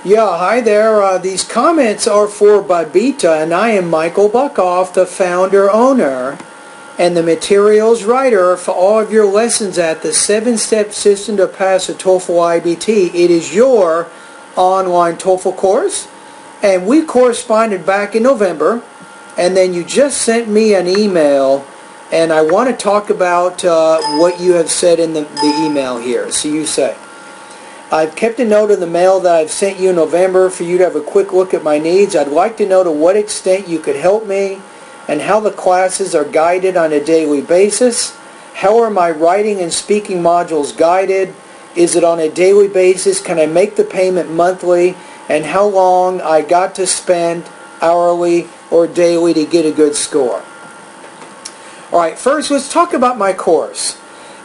Yeah, hi there. These comments are for Babita, and I am Michael Buckoff, the founder, owner, and the materials writer for all of your lessons at the 7-Step System to Pass the TOEFL IBT. It is your online TOEFL course, and we corresponded back in November, and then you just sent me an email, and I want to talk about what you have said in the email here. So you say, I've kept a note of the mail that I've sent you in November for you to have a quick look at my needs. I'd like to know to what extent you could help me and how the classes are guided on a daily basis. How are my writing and speaking modules guided? Is it on a daily basis? Can I make the payment monthly? And how long I got to spend hourly or daily to get a good score? Alright, first let's talk about my course.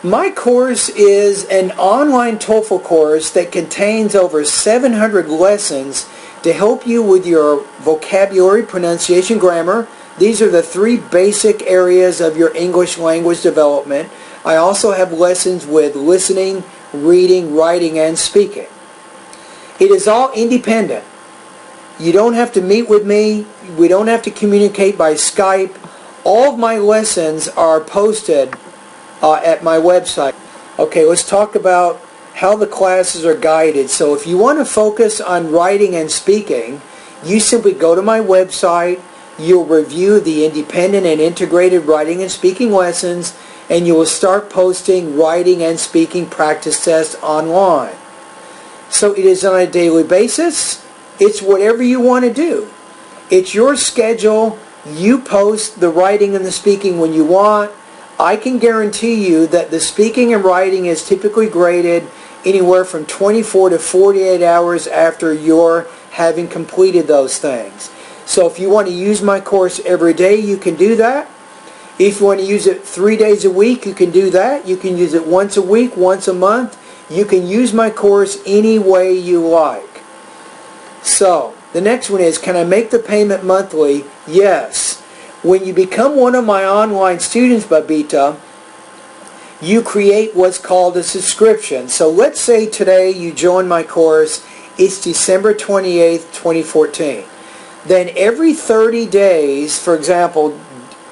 My course is an online TOEFL course that contains over 700 lessons to help you with your vocabulary, pronunciation, grammar. These are the 3 basic areas of your English language development. I also have lessons with listening, reading, writing, and speaking. It is all independent. You don't have to meet with me. We don't have to communicate by Skype. All of my lessons are posted at my website. Okay, let's talk about how the classes are guided. So if you want to focus on writing and speaking, you simply go to my website, you'll review the independent and integrated writing and speaking lessons, and you will start posting writing and speaking practice tests online. So it is on a daily basis. It's whatever you want to do. It's your schedule. You post the writing and the speaking when you want. I can guarantee you that the speaking and writing is typically graded anywhere from 24 to 48 hours after you're having completed those things. So if you want to use my course every day, you can do that. If you want to use it 3 days a week, you can do that. You can use it once a week, once a month. You can use my course any way you like. So the next one is, can I make the payment monthly? Yes. When you become one of my online students, Babita, you create what's called a subscription. So let's say today you join my course. It's December 28th, 2014. Then every 30 days, for example,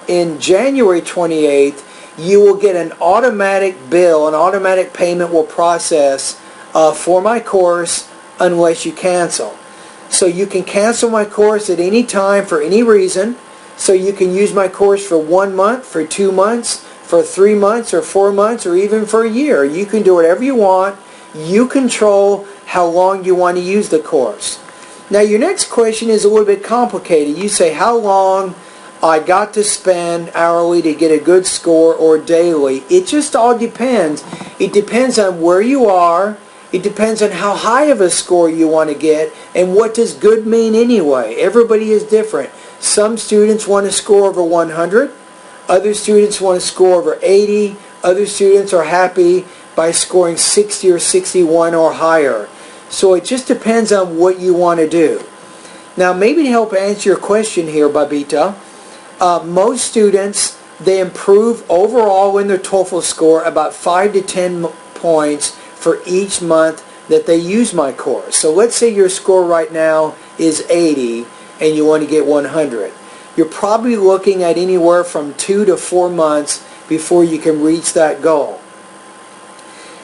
in January 28th, you will get an automatic bill, an automatic payment will process for my course unless you cancel. So you can cancel my course at any time for any reason. So you can use my course for 1 month, for 2 months, for 3 months, or 4 months, or even for a year. You can do whatever you want. You control how long you want to use the course. Now your next question is a little bit complicated. You say how long I got to spend hourly to get a good score or daily. It just all depends. It depends on where you are. It depends on how high of a score you want to get, and what does good mean anyway. Everybody is different. Some students want to score over 100. Other students want to score over 80. Other students are happy by scoring 60 or 61 or higher. So it just depends on what you want to do. Now maybe to help answer your question here, Babita, most students, they improve overall in their TOEFL score about 5 to 10 points for each month that they use my course. So let's say your score right now is 80 and you want to get 100. You're probably looking at anywhere from 2 to 4 months before you can reach that goal.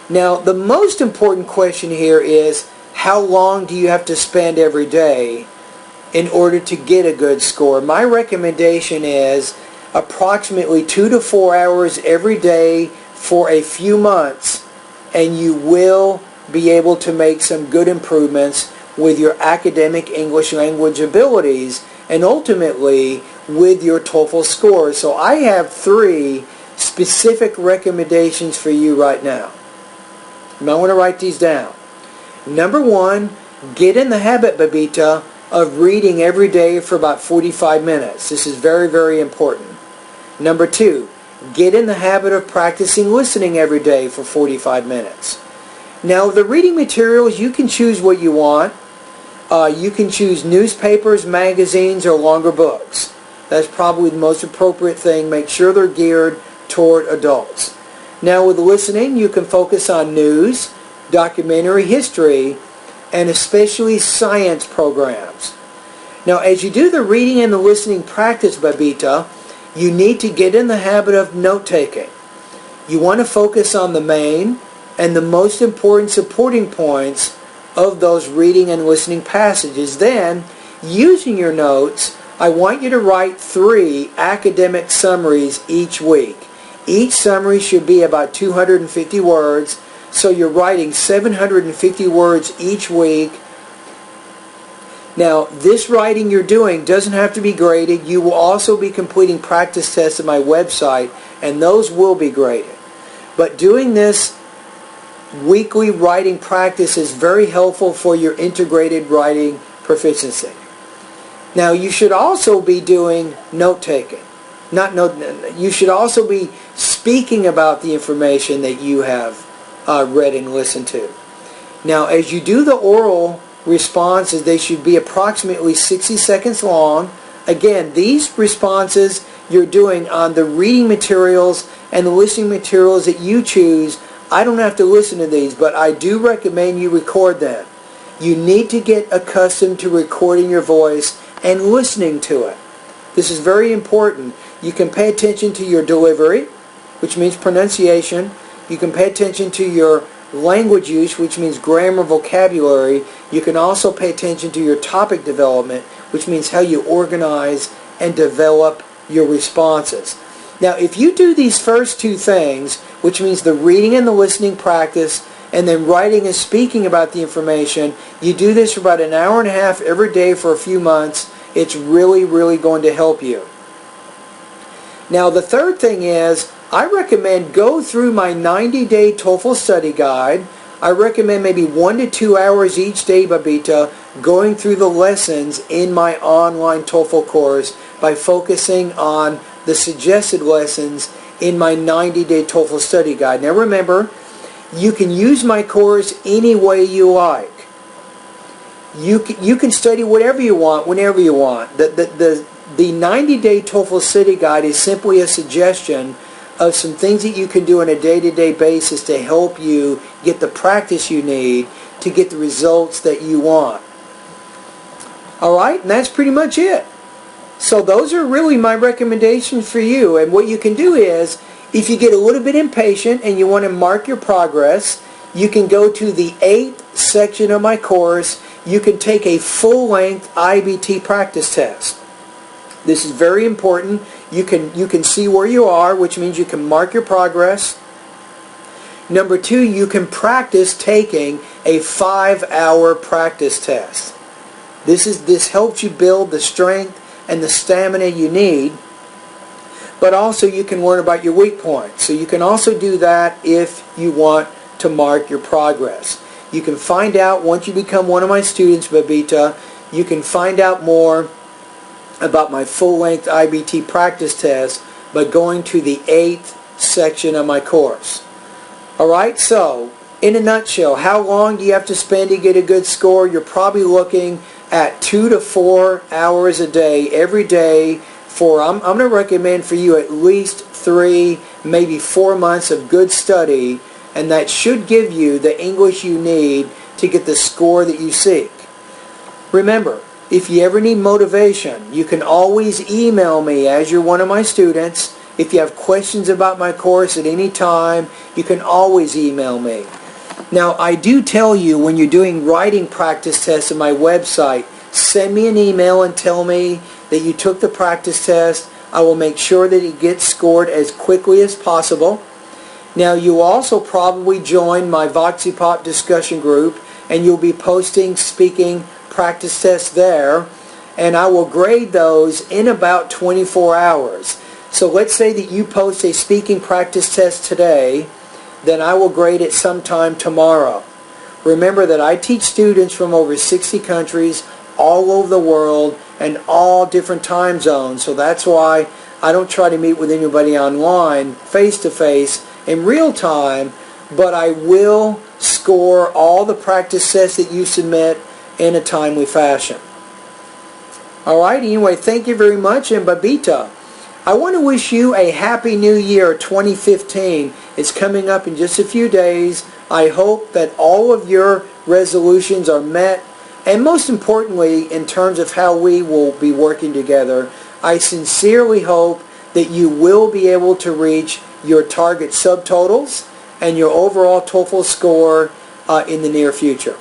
Now the most important question here is, how long do you have to spend every day in order to get a good score? My recommendation is approximately 2 to 4 hours every day for a few months, and you will be able to make some good improvements with your academic English language abilities and ultimately with your TOEFL score. So I have 3 specific recommendations for you right now. You might want to write these down. Number 1, get in the habit, Babita, of reading every day for about 45 minutes. This is very, very important. Number 2, get in the habit of practicing listening every day for 45 minutes. Now, the reading materials, you can choose what you want. You can choose newspapers, magazines, or longer books. That's probably the most appropriate thing. Make sure they're geared toward adults. Now with listening, you can focus on news, documentary, history, and especially science programs. Now, as you do the reading and the listening practice, Babita, you need to get in the habit of note-taking. You want to focus on the main and the most important supporting points of those reading and listening passages. Then, using your notes, I want you to write 3 academic summaries each week. Each summary should be about 250 words, so you're writing 750 words each week. Now, this writing you're doing doesn't have to be graded. You will also be completing practice tests at my website, and those will be graded. But doing this weekly writing practice is very helpful for your integrated writing proficiency. Now, you should also be doing note-taking. You should also be speaking about the information that you have read and listened to. Now, as you do the oral responses, they should be approximately 60 seconds long. Again, these responses you're doing on the reading materials and the listening materials that you choose. I don't have to listen to these, but I do recommend you record them. You need to get accustomed to recording your voice and listening to it. This is very important. You can pay attention to your delivery, which means pronunciation. You can pay attention to your language use, which means grammar, vocabulary. You can also pay attention to your topic development, which means how you organize and develop your responses. Now, if you do these first 2 things, which means the reading and the listening practice, and then writing and speaking about the information, you do this for about an hour and a half every day for a few months, it's really, really going to help you. Now, the third thing is, I recommend go through my 90-day TOEFL study guide. I recommend maybe 1 to 2 hours each day, Babita, going through the lessons in my online TOEFL course by focusing on the suggested lessons in my 90-day TOEFL study guide. Now remember, you can use my course any way you like. You can study whatever you want, whenever you want. The 90-day TOEFL study guide is simply a suggestion of some things that you can do on a day-to-day basis to help you get the practice you need to get the results that you want. Alright, and that's pretty much it. So those are really my recommendations for you. And what you can do is, if you get a little bit impatient and you want to mark your progress, you can go to the 8th section of my course. You can take a full-length IBT practice test. This is very important. You can see where you are, which means you can mark your progress. Number 2, you can practice taking a 5-hour practice test. This helps you build the strength and the stamina you need, but also you can learn about your weak points. So you can also do that if you want to mark your progress. You can find out, once you become one of my students, Babita, you can find out more about my full-length IBT practice test by going to the 8th section of my course. Alright, so in a nutshell, how long do you have to spend to get a good score? You're probably looking at 2 to 4 hours a day, every day, for, I'm going to recommend for you at least 3, maybe 4 months of good study, and that should give you the English you need to get the score that you seek. Remember, if you ever need motivation, you can always email me as you're one of my students. If you have questions about my course at any time, you can always email me. Now, I do tell you when you're doing writing practice tests on my website, send me an email and tell me that you took the practice test. I will make sure that it gets scored as quickly as possible. Now, you also probably join my VoxyPop discussion group, and you'll be posting speaking practice tests there, and I will grade those in about 24 hours. So let's say that you post a speaking practice test today, then I will grade it sometime tomorrow. Remember that I teach students from over 60 countries all over the world and all different time zones, so that's why I don't try to meet with anybody online face-to-face in real time, but I will score all the practice tests that you submit in a timely fashion. Alright, anyway, thank you very much, and Babita, I want to wish you a Happy New Year 2015. It's coming up in just a few days. I hope that all of your resolutions are met, and most importantly, in terms of how we will be working together, I sincerely hope that you will be able to reach your target subtotals and your overall TOEFL score in the near future.